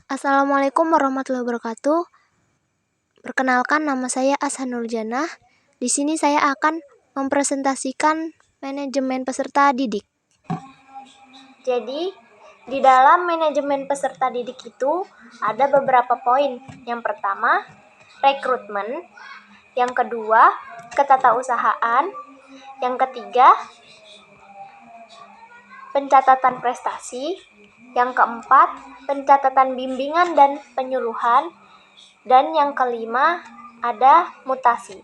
Assalamualaikum warahmatullahi wabarakatuh. Perkenalkan, nama saya Ashan Nurjannah. Di sini saya akan mempresentasikan manajemen peserta didik. Jadi, di dalam manajemen peserta didik itu ada beberapa poin. Yang pertama, rekrutmen. Yang kedua, ketatausahaan. Yang ketiga, pencatatan prestasi. Yang keempat, pencatatan bimbingan dan penyuluhan. Dan yang kelima, ada mutasi.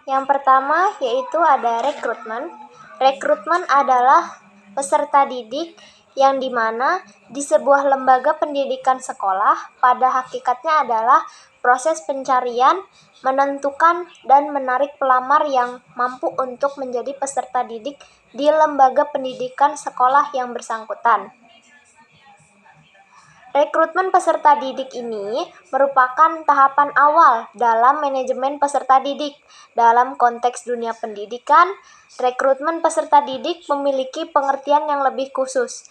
Yang pertama yaitu ada rekrutmen. Rekrutmen adalah peserta didik yang dimana di sebuah lembaga pendidikan sekolah pada hakikatnya adalah proses pencarian, menentukan dan menarik pelamar yang mampu untuk menjadi peserta didik di lembaga pendidikan sekolah yang bersangkutan. Rekrutmen peserta didik ini merupakan tahapan awal dalam manajemen peserta didik. Dalam konteks dunia pendidikan, rekrutmen peserta didik memiliki pengertian yang lebih khusus.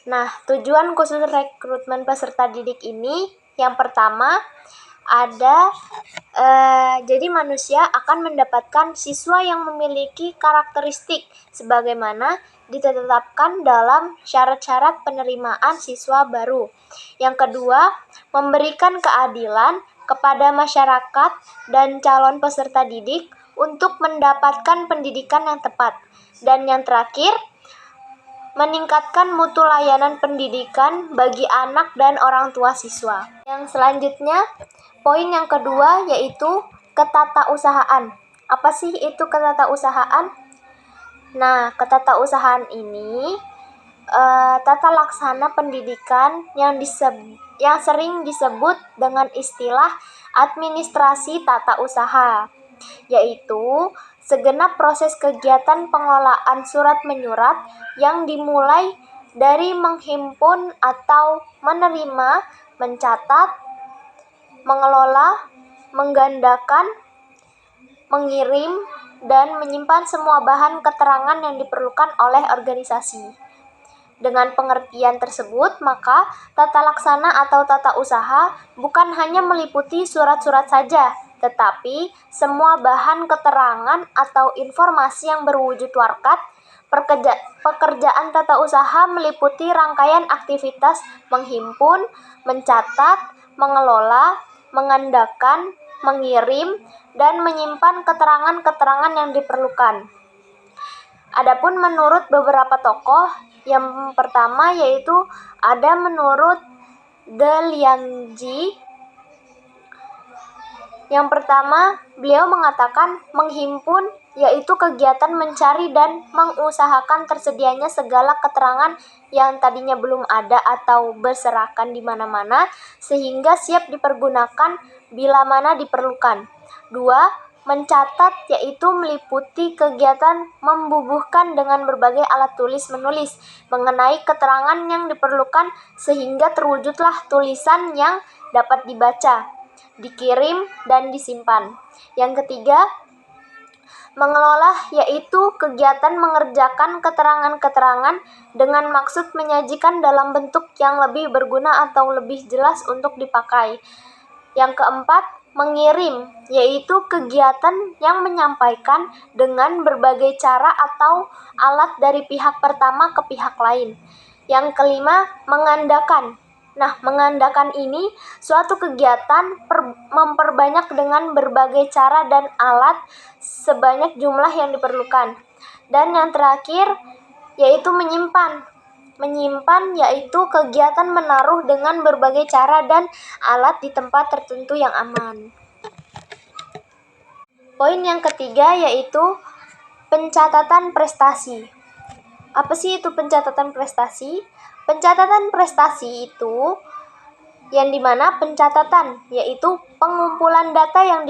Nah, tujuan khusus rekrutmen peserta didik ini yang pertama ada jadi manusia akan mendapatkan siswa yang memiliki karakteristik sebagaimana ditetapkan dalam syarat-syarat penerimaan siswa baru. Yang kedua, memberikan keadilan kepada masyarakat dan calon peserta didik untuk mendapatkan pendidikan yang tepat. Dan yang terakhir, meningkatkan mutu layanan pendidikan bagi anak dan orang tua siswa. Yang selanjutnya, poin yang kedua yaitu ketatausahaan. Apa sih itu ketatausahaan? Nah, ketatausahaan ini tata laksana pendidikan yang sering disebut dengan istilah administrasi tata usaha, yaitu segenap proses kegiatan pengelolaan surat menyurat yang dimulai dari menghimpun atau menerima, mencatat, mengelola, menggandakan, mengirim, dan menyimpan semua bahan keterangan yang diperlukan oleh organisasi. Dengan pengertian tersebut, maka tata laksana atau tata usaha bukan hanya meliputi surat-surat saja, tetapi semua bahan keterangan atau informasi yang berwujud warkat. Pekerjaan tata usaha meliputi rangkaian aktivitas menghimpun, mencatat, mengelola, mengandalkan, mengirim, dan menyimpan keterangan-keterangan yang diperlukan. Adapun menurut beberapa tokoh, yang pertama yaitu ada menurut De Liangji. Yang pertama, beliau mengatakan menghimpun yaitu kegiatan mencari dan mengusahakan tersedianya segala keterangan yang tadinya belum ada atau berserakan di mana-mana sehingga siap dipergunakan bila mana diperlukan. 2. Mencatat yaitu meliputi kegiatan membubuhkan dengan berbagai alat tulis-menulis mengenai keterangan yang diperlukan sehingga terwujudlah tulisan yang dapat dibaca, dikirim, dan disimpan. Yang ketiga, mengelola yaitu kegiatan mengerjakan keterangan-keterangan dengan maksud menyajikan dalam bentuk yang lebih berguna atau lebih jelas untuk dipakai. Yang keempat, mengirim yaitu kegiatan yang menyampaikan dengan berbagai cara atau alat dari pihak pertama ke pihak lain. Yang kelima, mengandalkan. Nah, mengandalkan ini suatu kegiatan memperbanyak dengan berbagai cara dan alat sebanyak jumlah yang diperlukan. Dan yang terakhir yaitu menyimpan. Menyimpan yaitu kegiatan menaruh dengan berbagai cara dan alat di tempat tertentu yang aman. Poin yang ketiga yaitu pencatatan prestasi. Apa sih itu pencatatan prestasi? Pencatatan prestasi itu yang dimana pencatatan yaitu pengumpulan data yang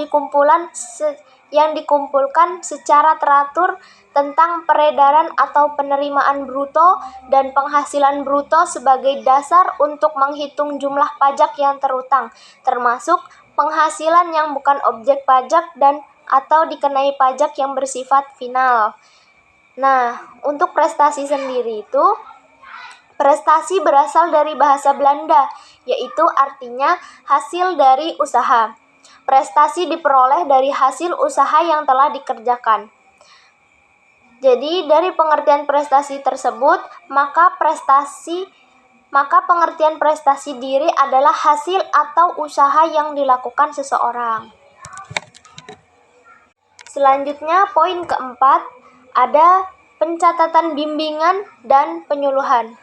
dikumpulkan secara teratur tentang peredaran atau penerimaan bruto dan penghasilan bruto sebagai dasar untuk menghitung jumlah pajak yang terutang, termasuk penghasilan yang bukan objek pajak dan atau dikenai pajak yang bersifat final. Nah, untuk prestasi sendiri itu Prestasi berasal dari bahasa Belanda, yaitu artinya hasil dari usaha. Prestasi diperoleh dari hasil usaha yang telah dikerjakan. Jadi, dari pengertian prestasi tersebut, maka pengertian prestasi diri adalah hasil atau usaha yang dilakukan seseorang. Selanjutnya, poin keempat, ada pencatatan bimbingan dan penyuluhan.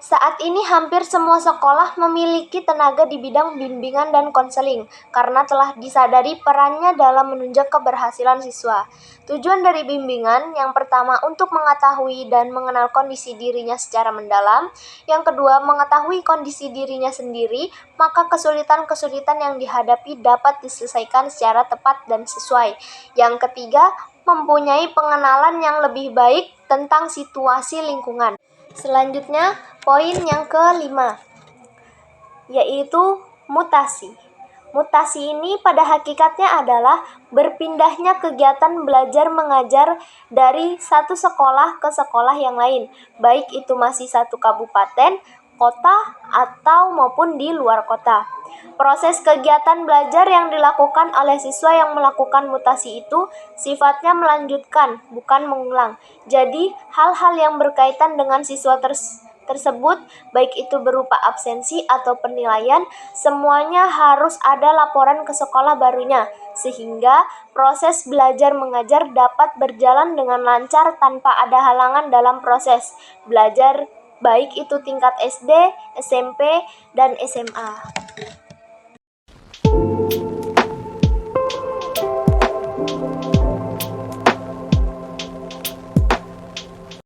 Saat ini hampir semua sekolah memiliki tenaga di bidang bimbingan dan konseling karena telah disadari perannya dalam menunjang keberhasilan siswa. Tujuan dari bimbingan yang pertama untuk mengetahui dan mengenal kondisi dirinya secara mendalam, yang kedua mengetahui kondisi dirinya sendiri, maka kesulitan-kesulitan yang dihadapi dapat diselesaikan secara tepat dan sesuai. Yang ketiga, mempunyai pengenalan yang lebih baik tentang situasi lingkungan. Selanjutnya, poin yang kelima, yaitu mutasi. Mutasi ini pada hakikatnya adalah berpindahnya kegiatan belajar mengajar dari satu sekolah ke sekolah yang lain, baik itu masih satu kabupaten, kota, atau maupun di luar kota. Proses kegiatan belajar yang dilakukan oleh siswa yang melakukan mutasi itu sifatnya melanjutkan, bukan mengulang. Jadi, hal-hal yang berkaitan dengan siswa tersebut, baik itu berupa absensi atau penilaian, semuanya harus ada laporan ke sekolah barunya, sehingga proses belajar mengajar dapat berjalan dengan lancar tanpa ada halangan dalam proses belajar, baik itu tingkat SD, SMP, dan SMA.